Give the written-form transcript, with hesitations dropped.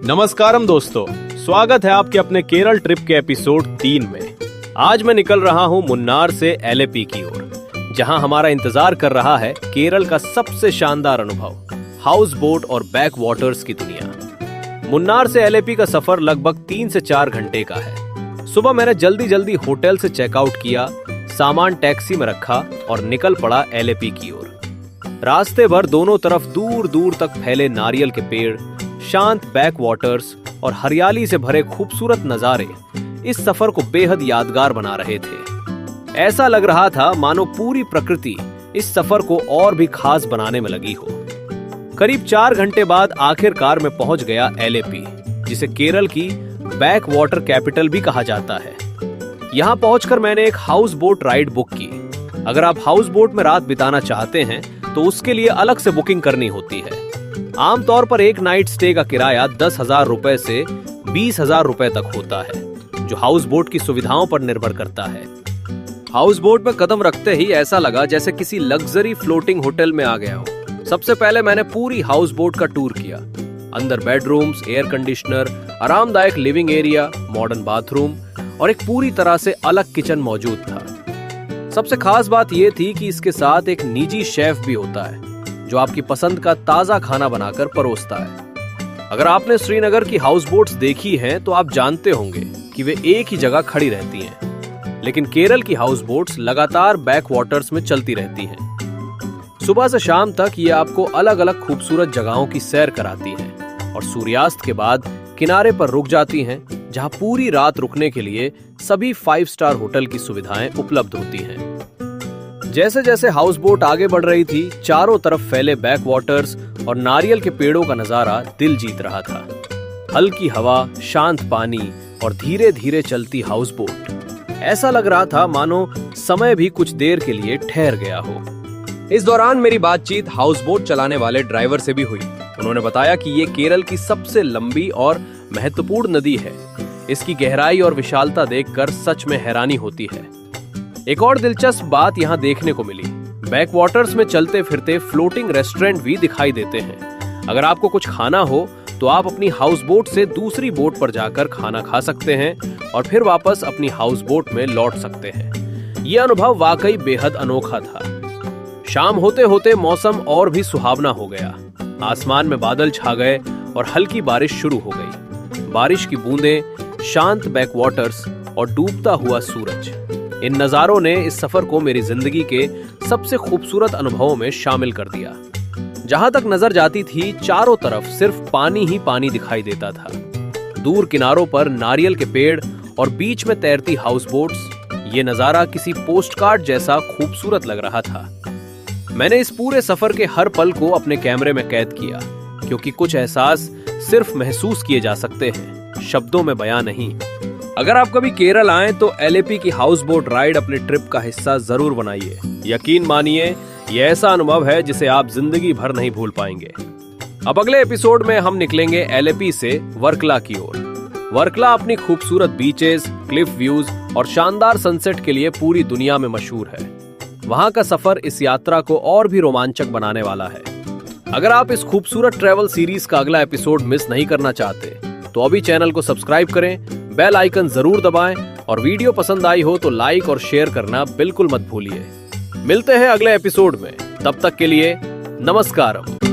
नमस्कारम दोस्तों, स्वागत है आपके अपने केरल ट्रिप के एपिसोड 3 में। आज मैं निकल रहा हूं मुन्नार से एलेपी की ओर, जहां हमारा इंतजार कर रहा है केरल का सबसे शानदार अनुभव, हाउस बोट और बैक वाटर्स की दुनिया। मुन्नार से एलेपी का सफर लगभग 3 से 4 घंटे का है। सुबह मैंने जल्दी होटल से चेकआउट किया, सामान टैक्सी में रखा और निकल पड़ा एलेपी की ओर। रास्ते भर दोनों तरफ दूर दूर तक फैले नारियल के पेड़, शांत बैक वाटर्स और हरियाली से भरे खूबसूरत नजारे इस सफर को बेहद यादगार बना रहे थे। ऐसा लग रहा था मानो पूरी प्रकृति इस सफर को और भी खास बनाने में लगी हो। करीब 4 घंटे बाद आखिरकार मैं पहुंच गया एलेपी, जिसे केरल की बैक वाटर कैपिटल भी कहा जाता है। यहां पहुंचकर मैंने एक हाउस बोट राइड बुक की। अगर आप हाउस बोट में रात बिताना चाहते हैं तो उसके लिए अलग से बुकिंग करनी होती है। आमतौर पर एक नाइट स्टे का किराया 10,000 रुपए से 20,000 रुपए तक होता है, जो हाउस बोट की सुविधाओं पर निर्भर करता है। हाउस बोट में कदम रखते ही ऐसा लगा जैसे किसी लग्जरी फ्लोटिंग होटल में आ गया हो। सबसे पहले मैंने पूरी हाउस बोट का टूर किया। अंदर बेडरूम्स, एयर कंडीशनर, आरामदायक लिविंग एरिया, मॉडर्न बाथरूम और एक पूरी तरह से अलग किचन मौजूद था। सबसे खास बात यह थी कि इसके साथ एक निजी शेफ भी होता है, जो आपकी पसंद का ताजा खाना बनाकर परोसता है। अगर आपने श्रीनगर की हाउस बोट्स देखी हैं तो आप जानते होंगे कि वे एक ही जगह खड़ी रहती हैं, लेकिन केरल की हाउस बोट्स लगातार बैक वाटर्स में चलती रहती हैं। सुबह से शाम तक ये आपको अलग अलग खूबसूरत जगहों की सैर कराती हैं और सूर्यास्त के बाद किनारे पर रुक जाती हैं, जहां पूरी रात रुकने के लिए सभी 5 स्टार होटल की सुविधाएं उपलब्ध होती हैं। जैसे जैसे हाउस बोट आगे बढ़ रही थी, चारों तरफ फैले बैक वाटर्स और नारियल के पेड़ों का नजारा दिल जीत रहा था। हल्की हवा, शांत पानी और धीरे धीरे चलती हाउस बोट, ऐसा लग रहा था मानो समय भी कुछ देर के लिए ठहर गया हो। इस दौरान मेरी बातचीत हाउस बोट चलाने वाले ड्राइवर से भी हुई। उन्होंने बताया कि ये केरल की सबसे लंबी और महत्वपूर्ण नदी है। इसकी गहराई और विशालता देखकर सच में हैरानी होती है। एक और दिलचस्प बात यहाँ देखने को मिली, बैक वाटर्स में चलते फिरते फ्लोटिंग रेस्टोरेंट भी दिखाई देते हैं। अगर आपको कुछ खाना हो तो आप अपनी हाउस बोट से दूसरी बोट पर जाकर खाना खा सकते हैं और फिर वापस अपनी हाउस बोट में लौट सकते हैं। यह अनुभव वाकई बेहद अनोखा था। शाम होते होते मौसम और भी सुहावना हो गया। आसमान में बादल छा गए और हल्की बारिश शुरू हो गई। बारिश की बूंदें, शांत बैक वाटर्स और डूबता हुआ सूरज, इन नजारों ने इस सफर को मेरी जिंदगी के सबसे खूबसूरत अनुभवों में शामिल कर दिया। जहां तक नजर जाती थी, चारों तरफ सिर्फ पानी ही पानी दिखाई देता था। दूर किनारों पर नारियल के पेड़ और बीच में तैरती हाउस बोट्स, ये नजारा किसी पोस्टकार्ड जैसा खूबसूरत लग रहा था। मैंने इस पूरे सफर के हर पल को अपने कैमरे में कैद किया, क्योंकि कुछ एहसास सिर्फ महसूस किए जा सकते हैं, शब्दों में बयां नहीं। अगर आप कभी केरल आएं तो एलेपी की हाउस बोट राइड अपने ट्रिप का हिस्सा जरूर बनाइए। यकीन मानिए, यह ऐसा अनुभव है जिसे आप जिंदगी भर नहीं भूल पाएंगे। अब अगले एपिसोड में हम निकलेंगे एलेपी से वर्कला की ओर। वर्कला अपनी खूबसूरत बीचेस, क्लिफ व्यूज और शानदार सनसेट के लिए पूरी दुनिया में मशहूर है। वहां का सफर इस यात्रा को और भी रोमांचक बनाने वाला है। अगर आप इस खूबसूरत ट्रैवल सीरीज का अगला एपिसोड मिस नहीं करना चाहते तो अभी चैनल को सब्सक्राइब करें, बेल आइकन जरूर दबाएं और वीडियो पसंद आई हो तो लाइक और शेयर करना बिल्कुल मत भूलिए। मिलते हैं अगले एपिसोड में, तब तक के लिए नमस्कारम।